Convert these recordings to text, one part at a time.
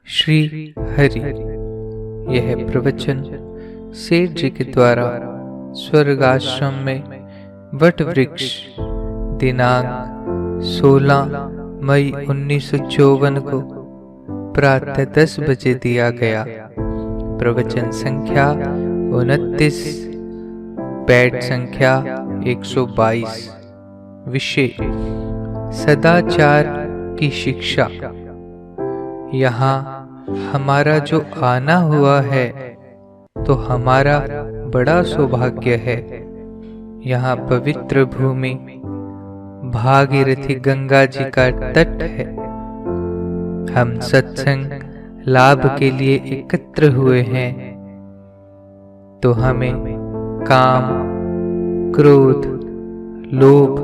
श्री हरि। यह प्रवचन सेठ जी के द्वारा स्वर्ग आश्रम में वट वृक्ष दिनांक 16 मई 1954 को प्रातः 10 बजे दिया गया। प्रवचन संख्या 29, पैड संख्या 122। विषय सदाचार की शिक्षा। यहाँ हमारा जो आना हुआ है तो हमारा बड़ा सौभाग्य है। यहाँ पवित्र भूमि भागीरथी गंगा जी का तट है। हम सत्संग लाभ के लिए एकत्र हुए हैं, तो हमें काम, क्रोध, लोभ,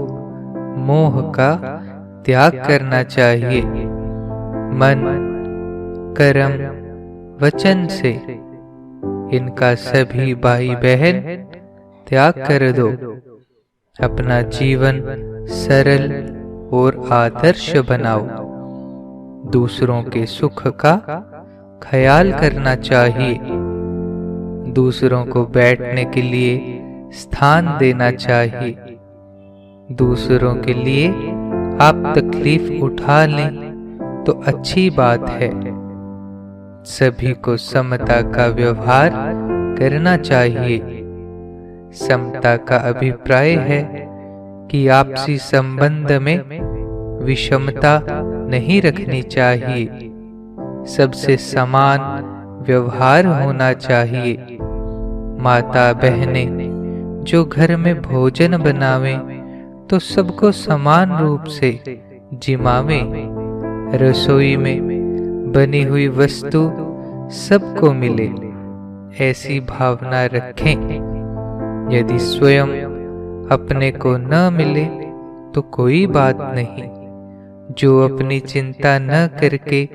मोह का त्याग करना चाहिए। मन, कर्म, वचन से इनका सभी भाई बहन त्याग कर दो। अपना जीवन सरल और आदर्श बनाओ। दूसरों के सुख का ख्याल करना चाहिए। दूसरों को बैठने के लिए स्थान देना चाहिए। दूसरों के लिए आप तकलीफ उठा लें तो अच्छी बात है। सभी को समता का व्यवहार करना चाहिए। समता का अभिप्राय है कि आपसी संबंध में विषमता नहीं रखनी चाहिए। सबसे समान व्यवहार होना चाहिए। माता बहनें जो घर में भोजन बनावें तो सबको समान रूप से जिमावें। रसोई में बनी हुई वस्तु सबको मिले, ऐसी भावना रखें। यदि स्वयं अपने को न मिले तो कोई बात नहीं। जो अपनी चिंता न करके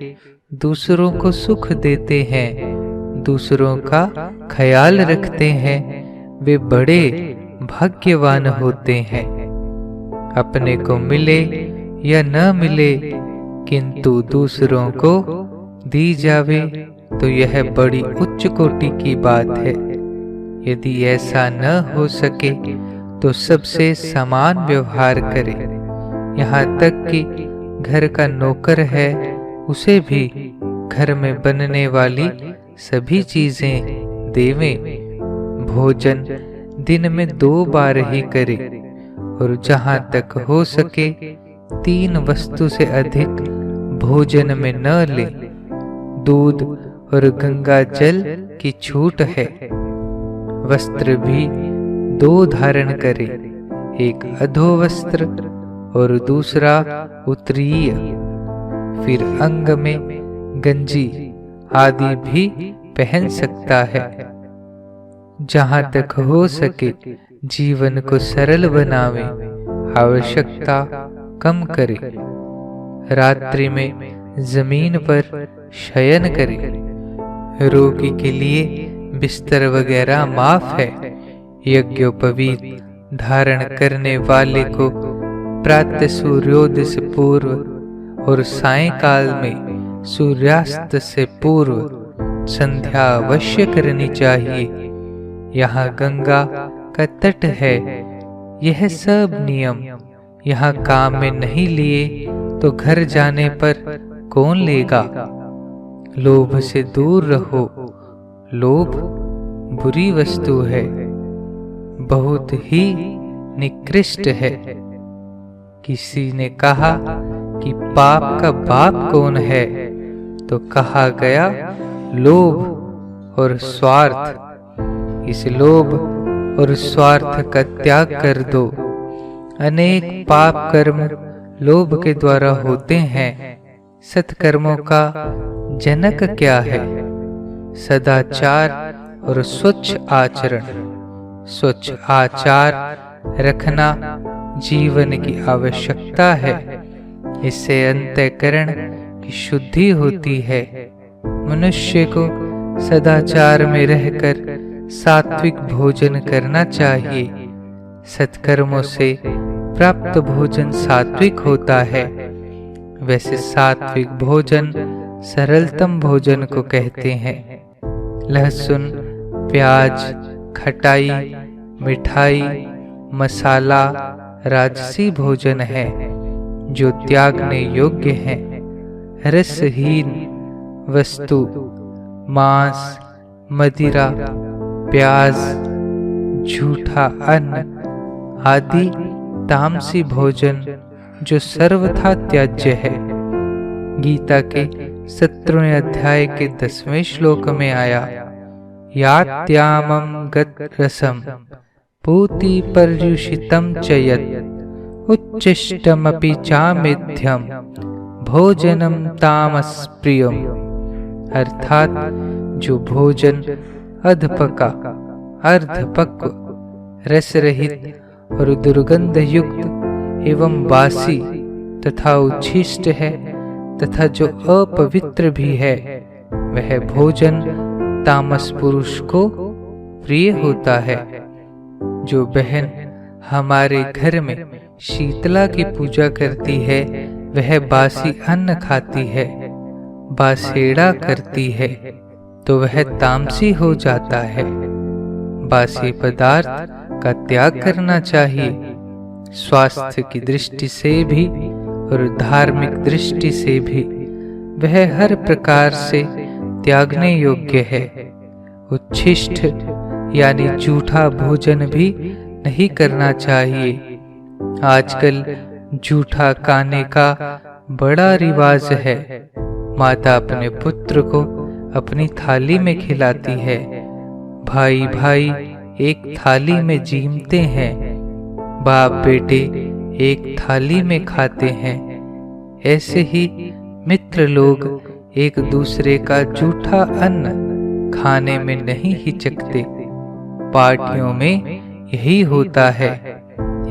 दूसरों को सुख देते हैं, दूसरों का ख्याल रखते हैं, वे बड़े भाग्यवान होते हैं। अपने को मिले या न मिले किंतु दूसरों को दी जावे तो यह बड़ी उच्च कोटि की बात है। यदि ऐसा न हो सके तो सबसे समान व्यवहार करें। यहाँ तक कि घर का नौकर है, उसे भी घर में बनने वाली सभी चीजें देवें। भोजन दिन में 2 बार ही करें और जहाँ तक हो सके 3 वस्तु से अधिक भोजन में न लें। दूध और गंगा जल की छूट है। वस्त्र भी 2 धारण करें, एक अधो वस्त्र और दूसरा उत्तरीय। फिर अंग में गंजी आदि भी पहन सकता है। जहाँ तक हो सके जीवन को सरल बनावे, आवश्यकता कम करे। रात्रि में जमीन पर शयन करें। रोगी के लिए बिस्तर वगैरह माफ है। यज्ञोपवीत धारण करने वाले को प्रातः सूर्योदय से पूर्व और सायंकाल में सूर्यास्त से पूर्व संध्या अवश्य करनी चाहिए। यहाँ गंगा का तट है। यह सब नियम यहाँ काम में नहीं लिए तो घर जाने पर कौन लेगा। लोभ से दूर रहो। लोभ बुरी वस्तु है, बहुत ही निकृष्ट है। किसी ने कहा कि पाप का बाप कौन है, तो कहा गया लोभ और स्वार्थ। इस लोभ और स्वार्थ का त्याग कर दो। अनेक पाप कर्म लोभ के द्वारा होते हैं। सत्कर्मों का जनक क्या है? सदाचार और स्वच्छ आचरण। स्वच्छ आचार रखना जीवन की आवश्यकता है। इससे अंतःकरण की शुद्धि होती है। मनुष्य को सदाचार में रहकर सात्विक भोजन करना चाहिए। सत्कर्मों से प्राप्त भोजन सात्विक होता है। वैसे सात्विक भोजन सरलतम भोजन को कहते हैं। लहसुन, प्याज, खटाई, मिठाई, मसाला राजसी भोजन है जो त्यागने योग्य है। रसहीन वस्तु, मांस, मदिरा, प्याज, झूठा अन्न आदि तामसी भोजन जो सर्वथा त्याज्य है। गीता के 17वें अध्याय के 10वें श्लोक में आया, यात्यामं गत रसम पूति पर्युषितम च यत् उच्छिष्टमपि चामेध्यम भोजनम तामस प्रियम। अर्थात जो भोजन अधपका, अर्धपक्व, रस रहित और दुर्गंध युक्त एवं बासी तथा उच्छिष्ट है तथा जो अपवित्र भी है, वह भोजन तामस पुरुष को प्रिय होता है। जो बहन हमारे घर में शीतला की पूजा करती है, वह बासी अन्न खाती है, बासेड़ा करती है, तो वह तामसी हो जाता है। बासी पदार्थ का त्याग करना चाहिए। स्वास्थ्य की दृष्टि से भी और धार्मिक दृष्टि से भी वह हर प्रकार से त्यागने योग्य है। उच्छिष्ट यानी झूठा भोजन भी नहीं करना चाहिए। आजकल झूठा खाने का बड़ा रिवाज है। माता अपने पुत्र को अपनी थाली में खिलाती है, भाई भाई एक थाली में जीमते हैं, बाप बेटे एक थाली में खाते हैं। ऐसे ही मित्र लोग एक दूसरे का झूठा अन्न खाने में नहीं हिचकते। पार्टियों में यही होता है।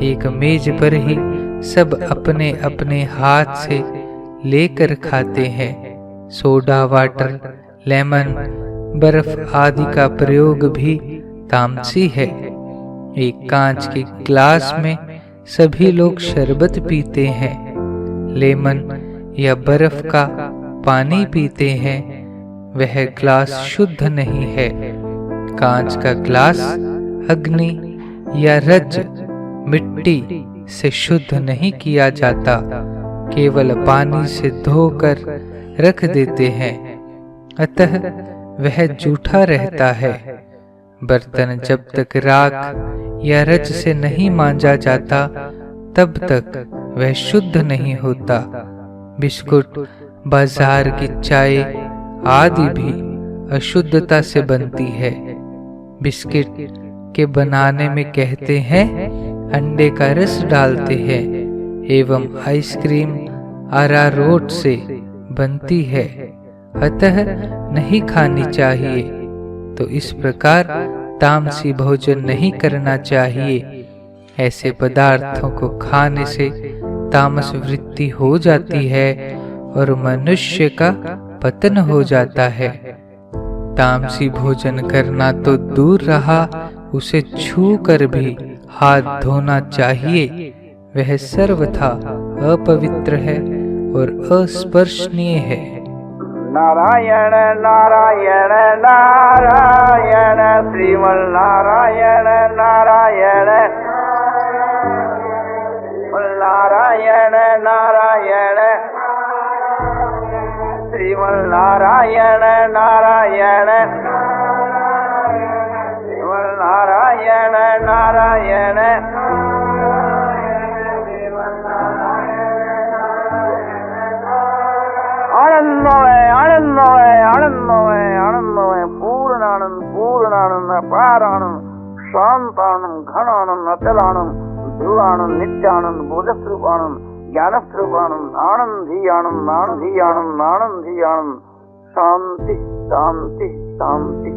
एक मेज पर ही सब अपने अपने हाथ से लेकर खाते हैं। सोडा वाटर, लेमन, बर्फ आदि का प्रयोग भी तामसी है। एक कांच के ग्लास में सभी लोग शरबत पीते हैं, लेमन या बर्फ का पानी पीते हैं। वह ग्लास शुद्ध नहीं है। कांच का ग्लास अग्नि या रज, मिट्टी से शुद्ध नहीं किया जाता, केवल पानी से धोकर रख देते हैं, अतः वह जूठा रहता है। बर्तन जब तक राख या रज से नहीं मांजा जाता, तब तक वह शुद्ध नहीं होता। बिस्कुट, बाजार की चाय आदि भी अशुद्धता से बनती है। बिस्किट के बनाने में कहते हैं अंडे का रस डालते हैं, एवं आइसक्रीम अरारोट से बनती है, अतः नहीं खानी चाहिए। तो इस प्रकार तामसी भोजन नहीं करना चाहिए। ऐसे पदार्थों को खाने से तामस वृत्ति हो जाती है और मनुष्य का पतन हो जाता है। तामसी भोजन करना तो दूर रहा, उसे छू कर भी हाथ धोना चाहिए। वह सर्वथा अपवित्र है और अस्पर्शनीय है। नारायण नारायण नारायण श्रीमन नारायण नारायण नारायण नारायण श्रीमन नारायण नारायण श्रीमन नारायण नारायण आनंदमय आनंदमय आनंदमय आनंदमय पूर्णानंद पूर्णानंद अपारानंद शांतानंद घनानंद अचलानंद ध्रुवानंद नित्यानंद बोधस्वरूपानंद ज्ञानस्वरूपानंद आनंदी आनंद आनंदी आनंद आनंदी आनंद शांति शांति शांति।